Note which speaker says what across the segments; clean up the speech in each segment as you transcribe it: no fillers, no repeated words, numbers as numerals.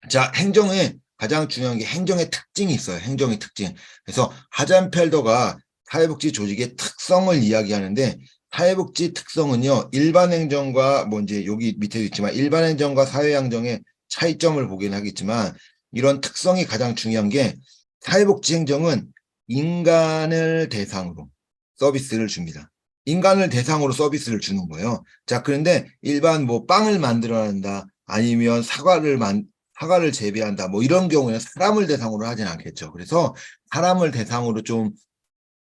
Speaker 1: 자, 행정에 가장 중요한 게 행정의 특징이 있어요. 행정의 특징. 그래서 하잔펠더가 사회복지 조직의 특성을 이야기하는데, 사회복지 특성은요, 일반 행정과 뭐 이제 여기 밑에도 있지만 일반 행정과 사회행정의 차이점을 보긴 하겠지만, 이런 특성이 가장 중요한 게 사회복지 행정은 인간을 대상으로 서비스를 줍니다. 인간을 대상으로 서비스를 주는 거예요. 자, 그런데 일반 뭐 빵을 만들어야 한다, 아니면 사과를 재배한다, 뭐 이런 경우에는 사람을 대상으로 하진 않겠죠. 그래서 사람을 대상으로 좀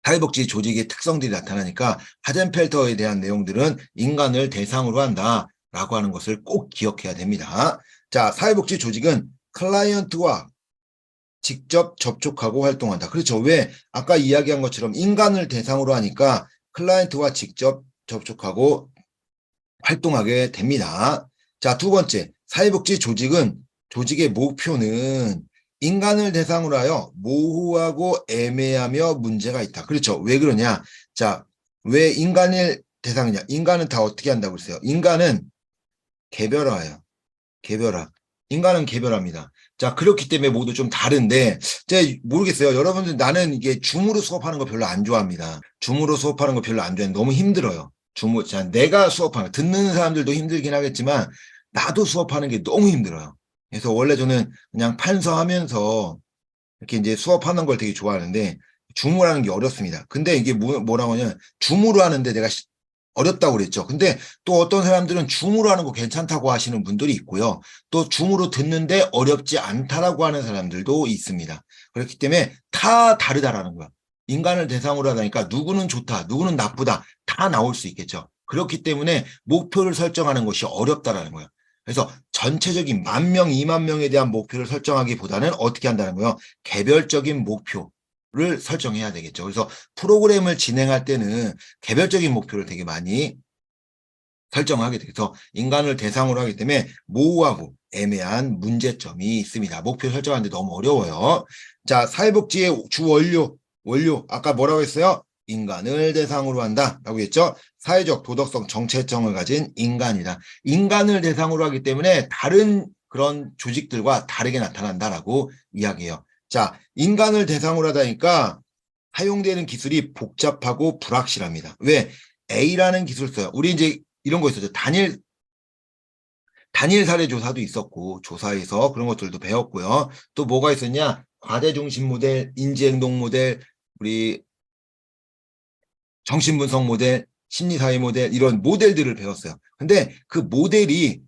Speaker 1: 사회복지 조직의 특성들이 나타나니까 하젠펠터에 대한 내용들은 인간을 대상으로 한다라고 하는 것을 꼭 기억해야 됩니다. 자, 사회복지 조직은 클라이언트와 직접 접촉하고 활동한다. 그렇죠. 왜? 아까 이야기한 것처럼 인간을 대상으로 하니까 클라이언트와 직접 접촉하고 활동하게 됩니다. 자, 두 번째, 사회복지 조직은 조직의 목표는 인간을 대상으로 하여 모호하고 애매하며 문제가 있다. 그렇죠. 왜 그러냐? 자, 왜 인간을 대상이냐? 인간은 다 어떻게 한다고 그랬어요? 인간은 개별화예요. 개별화. 인간은 개별합니다. 자, 그렇기 때문에 모두 좀 다른데, 제가 모르겠어요. 여러분들, 나는 이게 줌으로 수업하는 거 별로 안 좋아합니다. 줌으로 수업하는 거 별로 안 좋아해요. 너무 힘들어요. 자, 내가 수업하는 거, 듣는 사람들도 힘들긴 하겠지만, 나도 수업하는 게 너무 힘들어요. 그래서 원래 저는 그냥 판서하면서 이렇게 이제 수업하는 걸 되게 좋아하는데, 줌으로 하는 게 어렵습니다. 근데 이게 뭐라고 하냐면, 줌으로 하는데 내가 어렵다고 그랬죠. 근데 또 어떤 사람들은 줌으로 하는 거 괜찮다고 하시는 분들이 있고요. 또 줌으로 듣는데 어렵지 않다라고 하는 사람들도 있습니다. 그렇기 때문에 다 다르다라는 거야. 인간을 대상으로 하다니까 누구는 좋다, 누구는 나쁘다 다 나올 수 있겠죠. 그렇기 때문에 목표를 설정하는 것이 어렵다라는 거예요. 그래서 전체적인 10,000명, 20,000명에 대한 목표를 설정하기보다는 어떻게 한다는 거예요? 개별적인 목표를 설정해야 되겠죠. 그래서 프로그램을 진행할 때는 개별적인 목표를 되게 많이 설정하게 돼서 인간을 대상으로 하기 때문에 모호하고 애매한 문제점이 있습니다. 목표 설정하는데 너무 어려워요. 자, 사회복지의 주 원료 아까 뭐라고 했어요? 인간을 대상으로 한다라고 했죠. 사회적 도덕성 정체성을 가진 인간이다. 인간을 대상으로 하기 때문에 다른 그런 조직들과 다르게 나타난다라고 이야기해요. 자, 인간을 대상으로 하다니까 사용되는 기술이 복잡하고 불확실합니다. 왜? A라는 기술을 써요. 우리 이제 이런 거 있었죠. 단일 사례 조사도 있었고, 조사에서 그런 것들도 배웠고요. 또 뭐가 있었냐? 과제 중심 모델, 인지행동 모델, 우리 정신분석 모델, 심리사회 모델, 이런 모델들을 배웠어요. 근데 그 모델이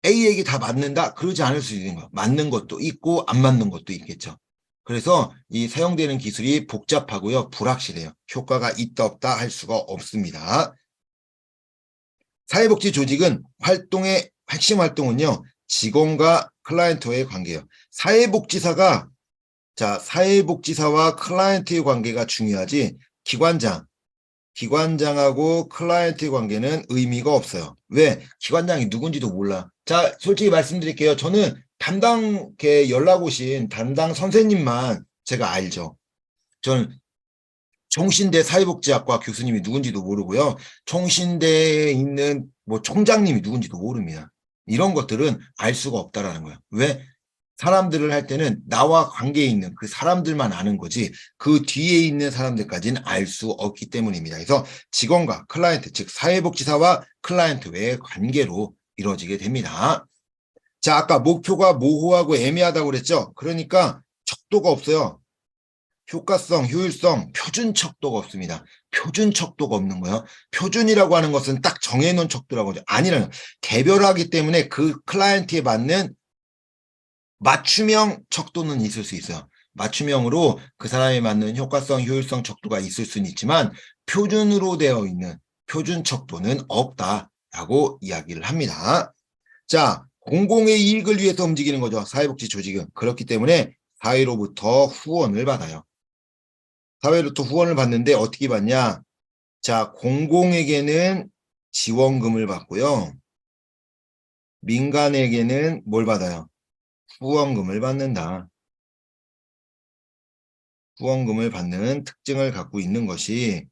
Speaker 1: A에게 다 맞는다? 그러지 않을 수 있는 거예요. 맞는 것도 있고, 안 맞는 것도 있겠죠. 그래서 이 사용되는 기술이 복잡하고요, 불확실해요. 효과가 있다 없다 할 수가 없습니다. 사회복지 조직은 활동의 핵심 활동은요, 직원과 클라이언트와의 관계예요. 사회복지사와 클라이언트의 관계가 중요하지, 기관장하고 클라이언트의 관계는 의미가 없어요. 왜? 기관장이 누군지도 몰라. 자, 솔직히 말씀드릴게요. 저는 연락 오신 담당 선생님만 제가 알죠. 저는 총신대 사회복지학과 교수님이 누군지도 모르고요. 총신대에 있는 뭐 총장님이 누군지도 모릅니다. 이런 것들은 알 수가 없다라는 거예요. 왜? 사람들을 할 때는 나와 관계에 있는 그 사람들만 아는 거지 그 뒤에 있는 사람들까지는 알 수 없기 때문입니다. 그래서 직원과 클라이언트, 즉 사회복지사와 클라이언트의 관계로 이루어지게 됩니다. 자, 아까 목표가 모호하고 애매하다고 그랬죠? 그러니까 척도가 없어요. 효과성, 효율성, 표준 척도가 없습니다. 표준 척도가 없는 거예요. 표준이라고 하는 것은 딱 정해놓은 척도라고 하죠. 아니라는 개별하기 때문에 그 클라이언트에 맞는 맞춤형 척도는 있을 수 있어요. 맞춤형으로 그 사람에 맞는 효과성, 효율성 척도가 있을 수는 있지만 표준으로 되어 있는 표준 척도는 없다라고 이야기를 합니다. 자, 공공의 이익을 위해서 움직이는 거죠. 사회복지 조직은. 그렇기 때문에 사회로부터 후원을 받아요. 사회로부터 후원을 받는데 어떻게 받냐? 자, 공공에게는 지원금을 받고요. 민간에게는 뭘 받아요? 후원금을 받는다. 후원금을 받는 특징을 갖고 있는 것이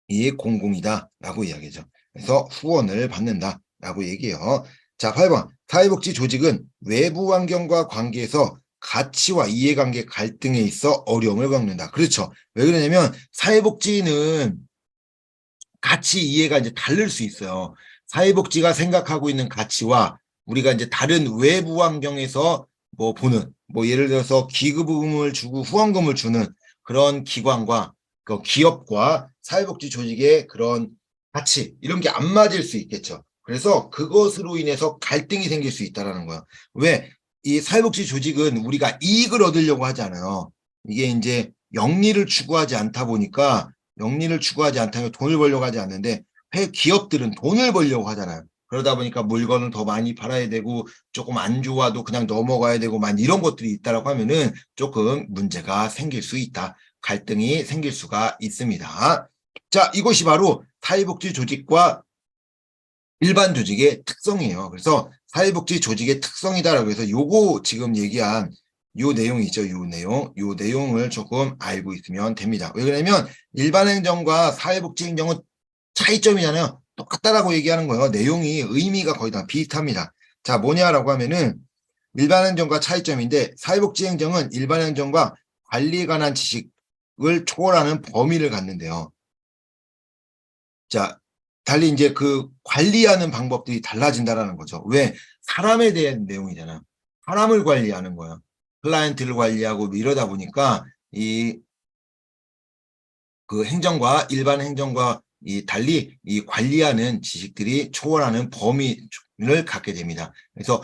Speaker 1: 이 공공이다라고 이야기죠. 그래서 후원을 받는다라고 얘기해요. 자, 8번. 사회복지 조직은 외부 환경과 관계에서 가치와 이해관계 갈등에 있어 어려움을 겪는다. 그렇죠. 왜 그러냐면 사회복지는 가치 이해가 이제 다를 수 있어요. 사회복지가 생각하고 있는 가치와 우리가 이제 다른 외부 환경에서 뭐 보는, 뭐 예를 들어서 기금을 주고 후원금을 주는 그런 기관과 그 기업과 사회복지 조직의 그런 가치, 이런 게 안 맞을 수 있겠죠. 그래서 그것으로 인해서 갈등이 생길 수 있다는 거예요. 왜? 이 사회복지 조직은 우리가 이익을 얻으려고 하잖아요. 이게 이제 영리를 추구하지 않다 보니까 영리를 추구하지 않다면 돈을 벌려고 하지 않는데 기업들은 돈을 벌려고 하잖아요. 그러다 보니까 물건을 더 많이 팔아야 되고 조금 안 좋아도 그냥 넘어가야 되고 만 이런 것들이 있다라고 하면은 조금 문제가 생길 수 있다. 갈등이 생길 수가 있습니다. 자, 이것이 바로 사회복지 조직과 일반 조직의 특성이에요. 그래서 사회복지 조직의 특성이다라고 해서 요거 지금 얘기한 요 내용이 있죠. 요 내용을 조금 알고 있으면 됩니다. 왜 그러냐면 일반 행정과 사회복지 행정은 차이점이잖아요. 똑같다라고 얘기하는 거예요. 내용이 의미가 거의 다 비슷합니다. 자, 뭐냐라고 하면은 일반 행정과 차이점인데 사회복지 행정은 일반 행정과 관리에 관한 지식을 초월하는 범위를 갖는데요. 자, 달리 이제 그 관리하는 방법들이 달라진다라는 거죠. 왜? 사람에 대한 내용이잖아요. 사람을 관리하는 거예요. 클라이언트를 관리하고 뭐 이러다 보니까 이 그 행정과 일반 행정과 이 달리 이 관리하는 지식들이 초월하는 범위를 갖게 됩니다. 그래서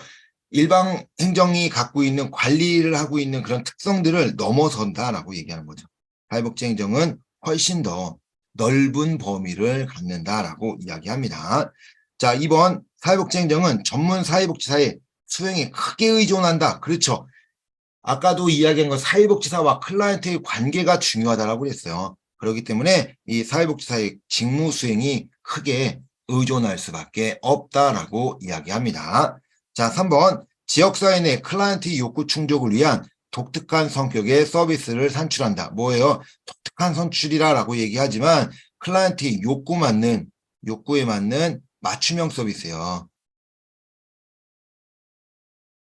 Speaker 1: 일반 행정이 갖고 있는 관리를 하고 있는 그런 특성들을 넘어선다라고 얘기하는 거죠. 사회복지 행정은 훨씬 더 넓은 범위를 갖는다라고 이야기합니다. 자, 2번 사회복지 행정은 전문 사회복지사의 수행에 크게 의존한다. 그렇죠. 아까도 이야기한 건 사회복지사와 클라이언트의 관계가 중요하다고 그랬어요. 그렇기 때문에 이 사회복지사의 직무 수행이 크게 의존할 수밖에 없다라고 이야기합니다. 자, 3번 지역사회 내 클라이언트 욕구 충족을 위한 독특한 성격의 서비스를 산출한다. 뭐예요? 독특한 선출이라고 얘기하지만 클라이언트의 욕구에 맞는 맞춤형 서비스예요.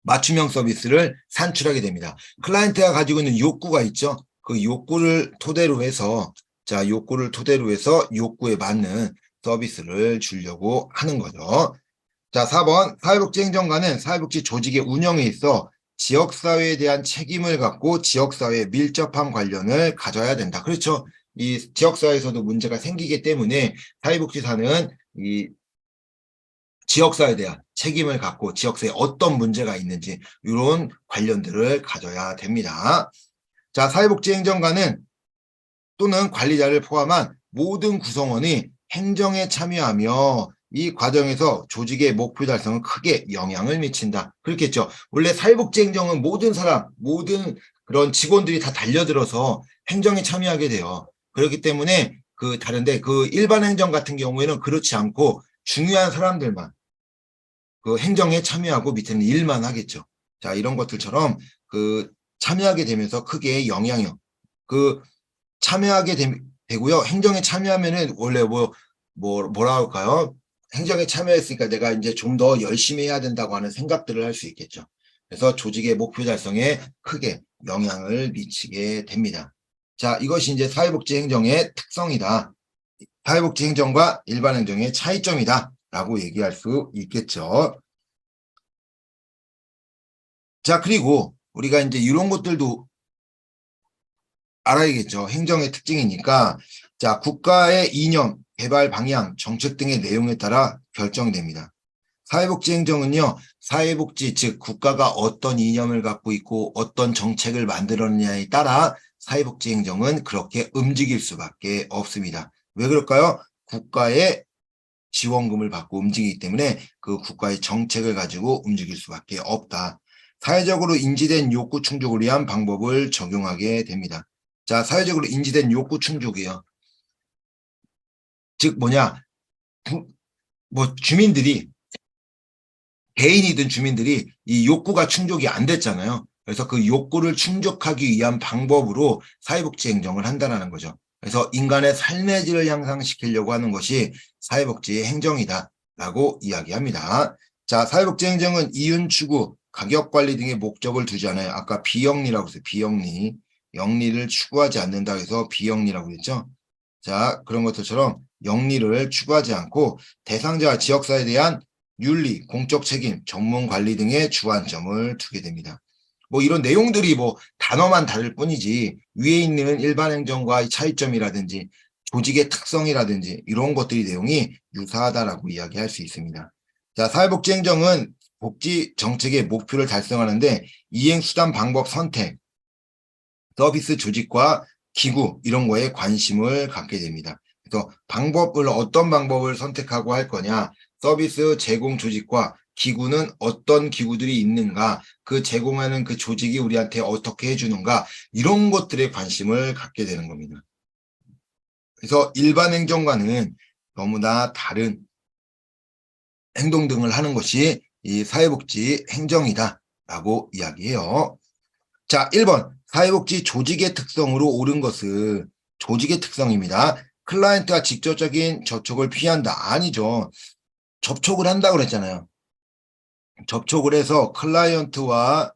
Speaker 1: 맞춤형 서비스를 산출하게 됩니다. 클라이언트가 가지고 있는 욕구가 있죠. 그 욕구를 토대로 해서 욕구에 맞는 서비스를 주려고 하는 거죠. 자, 4번 사회복지행정관은 사회복지 조직의 운영에 있어 지역사회에 대한 책임을 갖고 지역사회에 밀접한 관련을 가져야 된다. 그렇죠. 이 지역사회에서도 문제가 생기기 때문에 사회복지사는 이 지역사회에 대한 책임을 갖고 지역사회에 어떤 문제가 있는지 이런 관련들을 가져야 됩니다. 자, 사회복지행정관은 또는 관리자를 포함한 모든 구성원이 행정에 참여하며 이 과정에서 조직의 목표 달성은 크게 영향을 미친다. 그렇겠죠. 원래 사회복지행정은 모든 그런 직원들이 다 달려들어서 행정에 참여하게 돼요. 그렇기 때문에 다른데 일반 행정 같은 경우에는 그렇지 않고 중요한 사람들만 그 행정에 참여하고 밑에는 일만 하겠죠. 자, 이런 것들처럼 참여하게 되면서 크게 참여하게 되고요. 행정에 참여하면은 원래 뭐라 할까요? 행정에 참여했으니까 내가 이제 좀 더 열심히 해야 된다고 하는 생각들을 할 수 있겠죠. 그래서 조직의 목표 달성에 크게 영향을 미치게 됩니다. 자, 이것이 이제 사회복지 행정의 특성이다. 사회복지 행정과 일반 행정의 차이점이다. 라고 얘기할 수 있겠죠. 자, 그리고 우리가 이제 이런 것들도 알아야겠죠. 행정의 특징이니까. 자, 국가의 이념, 개발 방향, 정책 등의 내용에 따라 결정됩니다. 사회복지 행정은요, 사회복지, 즉 국가가 어떤 이념을 갖고 있고 어떤 정책을 만들었느냐에 따라 사회복지 행정은 그렇게 움직일 수밖에 없습니다. 왜 그럴까요? 국가의 지원금을 받고 움직이기 때문에 그 국가의 정책을 가지고 움직일 수밖에 없다. 사회적으로 인지된 욕구 충족을 위한 방법을 적용하게 됩니다. 자, 사회적으로 인지된 욕구 충족이요. 즉 개인이든 주민들이 이 욕구가 충족이 안 됐잖아요. 그래서 그 욕구를 충족하기 위한 방법으로 사회복지 행정을 한다는 거죠. 그래서 인간의 삶의 질을 향상시키려고 하는 것이 사회복지 행정이다라고 이야기합니다. 자, 사회복지행정은 이윤 추구, 가격 관리 등의 목적을 두지 않아요. 아까 비영리라고 했어요. 비영리. 영리를 추구하지 않는다 해서 비영리라고 했죠. 자, 그런 것들처럼 영리를 추구하지 않고 대상자와 지역사회에 대한 윤리, 공적 책임, 전문 관리 등의 주안점을 두게 됩니다. 뭐 이런 내용들이 뭐 단어만 다를 뿐이지 위에 있는 일반 행정과의 차이점이라든지 조직의 특성이라든지 이런 것들이 내용이 유사하다라고 이야기할 수 있습니다. 자, 사회복지행정은 복지 정책의 목표를 달성하는데 이행 수단 방법 선택, 서비스 조직과 기구 이런 거에 관심을 갖게 됩니다. 그래서 어떤 방법을 선택하고 할 거냐, 서비스 제공 조직과 기구는 어떤 기구들이 있는가, 그 제공하는 그 조직이 우리한테 어떻게 해주는가 이런 것들에 관심을 갖게 되는 겁니다. 그래서 일반 행정과는 너무나 다른 행동 등을 하는 것이 이 사회복지 행정이다라고 이야기해요. 자, 1번 사회복지 조직의 특성으로 옳은 것은 조직의 특성입니다. 클라이언트와 직접적인 접촉을 피한다. 아니죠. 접촉을 한다고 그랬잖아요. 접촉을 해서 클라이언트와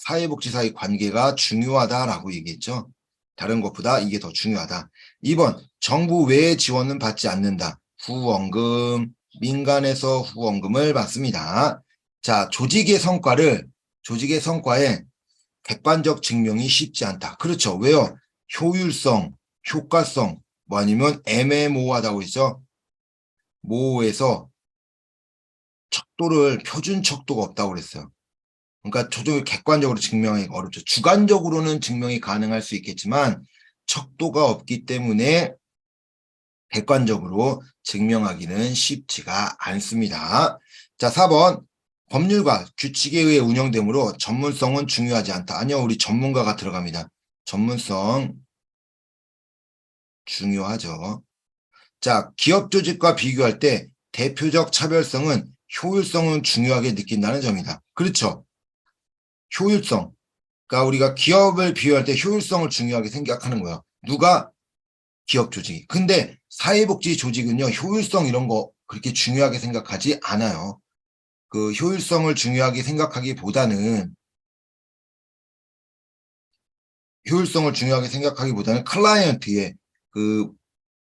Speaker 1: 사회복지사의 관계가 중요하다라고 얘기했죠. 다른 것보다 이게 더 중요하다. 2번 정부 외의 지원은 받지 않는다. 후원금, 민간에서 후원금을 받습니다. 자, 조직의 성과에 객관적 증명이 쉽지 않다. 그렇죠. 왜요? 효율성, 효과성, 뭐 아니면 애매모호하다고 했죠. 모호해서 표준 척도가 없다고 그랬어요. 그러니까 조직을 객관적으로 증명하기 어렵죠. 주관적으로는 증명이 가능할 수 있겠지만 척도가 없기 때문에 객관적으로 증명하기는 쉽지가 않습니다. 자, 4번 법률과 규칙에 의해 운영되므로 전문성은 중요하지 않다. 아니요, 우리 전문가가 들어갑니다. 전문성 중요하죠. 자, 기업 조직과 비교할 때 대표적 차별성은 효율성은 중요하게 느낀다는 점이다. 그렇죠. 효율성. 그러니까 우리가 기업을 비교할 때 효율성을 중요하게 생각하는 거예요. 누가? 기업 조직이. 근데 사회복지 조직은요, 효율성 이런 거 그렇게 중요하게 생각하지 않아요. 그 효율성을 중요하게 생각하기보다는 클라이언트의 그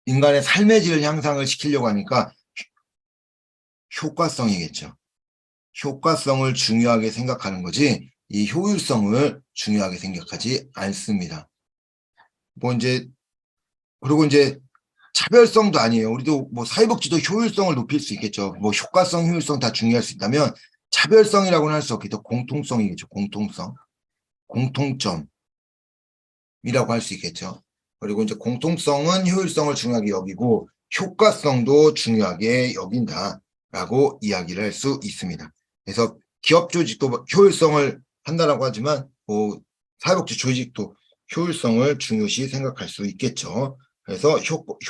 Speaker 1: 인간의 삶의 질 향상을 시키려고 하니까 효과성이겠죠. 효과성을 중요하게 생각하는 거지 이 효율성을 중요하게 생각하지 않습니다. 그리고 이제 차별성도 아니에요. 우리도 뭐 사회복지도 효율성을 높일 수 있겠죠. 뭐 효과성, 효율성 다 중요할 수 있다면 차별성이라고는 할 수 없겠죠. 공통성이겠죠. 공통점이라고 할 수 있겠죠. 그리고 이제 공통성은 효율성을 중요하게 여기고 효과성도 중요하게 여긴다라고 이야기를 할 수 있습니다. 그래서 기업 조직도 효율성을 한다라고 하지만 뭐 사회복지 조직도 효율성을 중요시 생각할 수 있겠죠. 그래서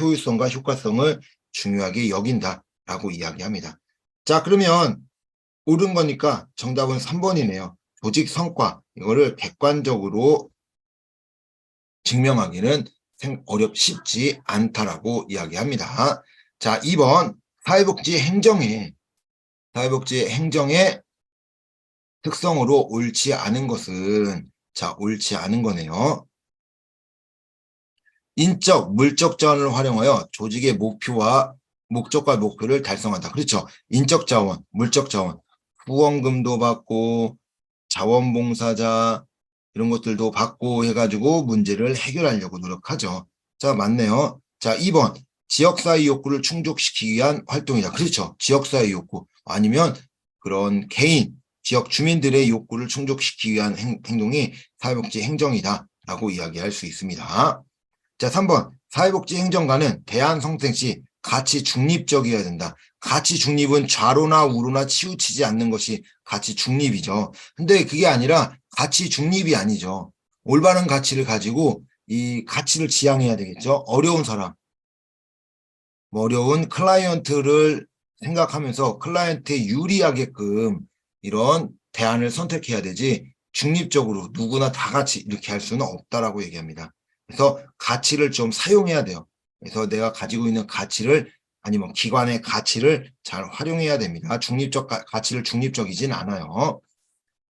Speaker 1: 효율성과 효과성을 중요하게 여긴다라고 이야기합니다. 자, 그러면 옳은 거니까 정답은 3번이네요. 조직 성과 이거를 객관적으로 증명하기는 쉽지 않다라고 이야기합니다. 자, 2번 사회복지 행정의 특성으로 옳지 않은 것은 옳지 않은 거네요. 인적, 물적 자원을 활용하여 조직의 목적과 목표를 달성한다. 그렇죠. 인적 자원, 물적 자원, 후원금도 받고 자원봉사자 이런 것들도 받고 해가지고 문제를 해결하려고 노력하죠. 자, 맞네요. 자, 2번 지역사회 욕구를 충족시키기 위한 활동이다. 그렇죠. 지역사회 욕구 아니면 그런 지역 주민들의 욕구를 충족시키기 위한 행동이 사회복지 행정이다 라고 이야기할 수 있습니다. 자, 3번 사회복지 행정관은 대안 성생 시 가치 중립적이어야 된다. 가치 중립은 좌로나 우로나 치우치지 않는 것이 가치 중립이죠. 근데 그게 아니라 가치 중립이 아니죠. 올바른 가치를 가지고 이 가치를 지향해야 되겠죠. 어려운 사람, 어려운 클라이언트를 생각하면서 클라이언트에 유리하게끔 이런 대안을 선택해야 되지 중립적으로 누구나 다 같이 이렇게 할 수는 없다라고 얘기합니다. 그래서 가치를 좀 사용해야 돼요. 그래서 내가 가지고 있는 가치를 아니면 기관의 가치를 잘 활용해야 됩니다. 가치를 중립적이진 않아요.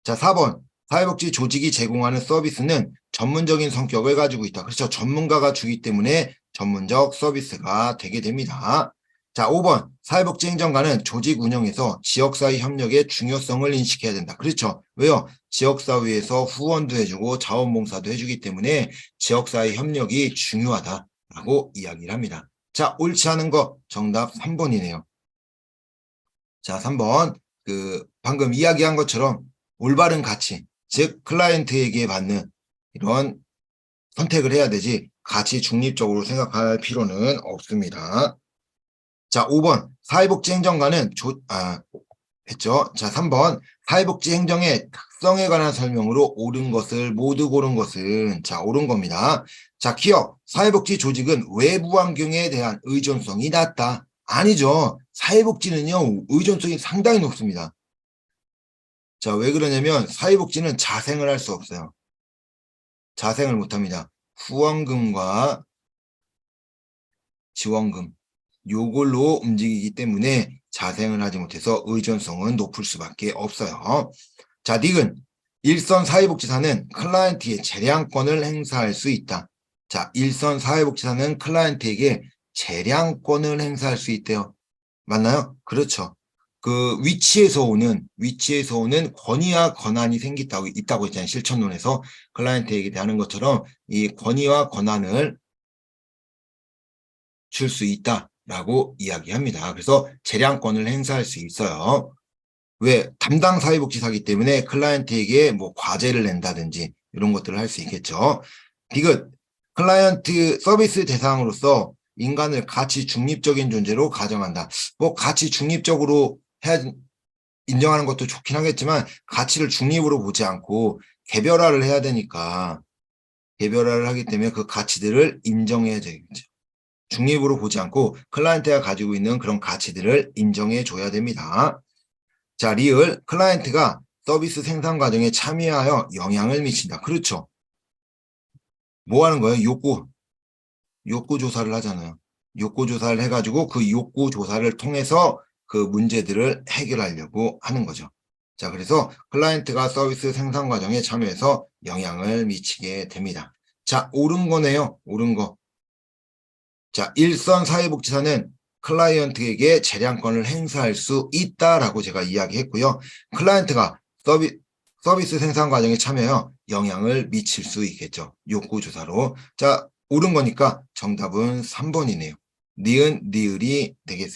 Speaker 1: 자, 4번. 사회복지 조직이 제공하는 서비스는 전문적인 성격을 가지고 있다. 그렇죠. 전문가가 주기 때문에 전문적 서비스가 되게 됩니다. 자, 5번. 사회복지 행정관은 조직 운영에서 지역사회 협력의 중요성을 인식해야 된다. 그렇죠. 왜요? 지역사회에서 후원도 해주고 자원봉사도 해주기 때문에 지역사회 협력이 중요하다라고 이야기를 합니다. 자, 옳지 않은 거 정답 3번이네요. 자, 3번. 방금 이야기한 것처럼 올바른 가치, 즉 클라이언트에게 받는 이런 선택을 해야 되지 가치 중립적으로 생각할 필요는 없습니다. 자, 5번 사회복지 행정관은 했죠. 자, 3번 사회복지 행정의 특성에 관한 설명으로 옳은 것을 모두 고른 것은 자, 옳은 겁니다. 자, 기업 사회복지 조직은 외부 환경에 대한 의존성이 낮다. 아니죠. 사회복지는요 의존성이 상당히 높습니다. 자, 왜 그러냐면 사회복지는 자생을 할 수 없어요. 자생을 못합니다. 후원금과 지원금 요걸로 움직이기 때문에 자생을 하지 못해서 의존성은 높을 수밖에 없어요. 자, 닉은 일선 사회복지사는 클라이언트의 재량권을 행사할 수 있다. 자, 일선 사회복지사는 클라이언트에게 재량권을 행사할 수 있대요. 맞나요? 그렇죠. 위치에서 오는 권위와 권한이 있다고 했잖아요. 실천론에서 클라이언트에게 대하는 것처럼 이 권위와 권한을 줄 수 있다라고 이야기합니다. 그래서 재량권을 행사할 수 있어요. 왜? 담당 사회복지사이기 때문에 클라이언트에게 뭐 과제를 낸다든지 이런 것들을 할 수 있겠죠. 디귿, 클라이언트 서비스 대상으로서 인간을 가치 중립적인 존재로 가정한다. 뭐 가치 중립적으로 인정하는 것도 좋긴 하겠지만 가치를 중립으로 보지 않고 개별화를 해야 되니까 개별화를 하기 때문에 그 가치들을 인정해야 되겠죠. 중립으로 보지 않고 클라이언트가 가지고 있는 그런 가치들을 인정해 줘야 됩니다. 자, 리을 클라이언트가 서비스 생산 과정에 참여하여 영향을 미친다. 그렇죠. 뭐 하는 거예요? 욕구 조사를 하잖아요. 욕구 조사를 해가지고 그 욕구 조사를 통해서 그 문제들을 해결하려고 하는 거죠. 자, 그래서 클라이언트가 서비스 생산 과정에 참여해서 영향을 미치게 됩니다. 자, 옳은 거네요. 옳은 거. 자, 일선 사회복지사는 클라이언트에게 재량권을 행사할 수 있다라고 제가 이야기했고요. 클라이언트가 서비스 생산 과정에 참여하여 영향을 미칠 수 있겠죠. 욕구 조사로. 자, 옳은 거니까 정답은 3번이네요. 니은, 니을이 되겠습니다.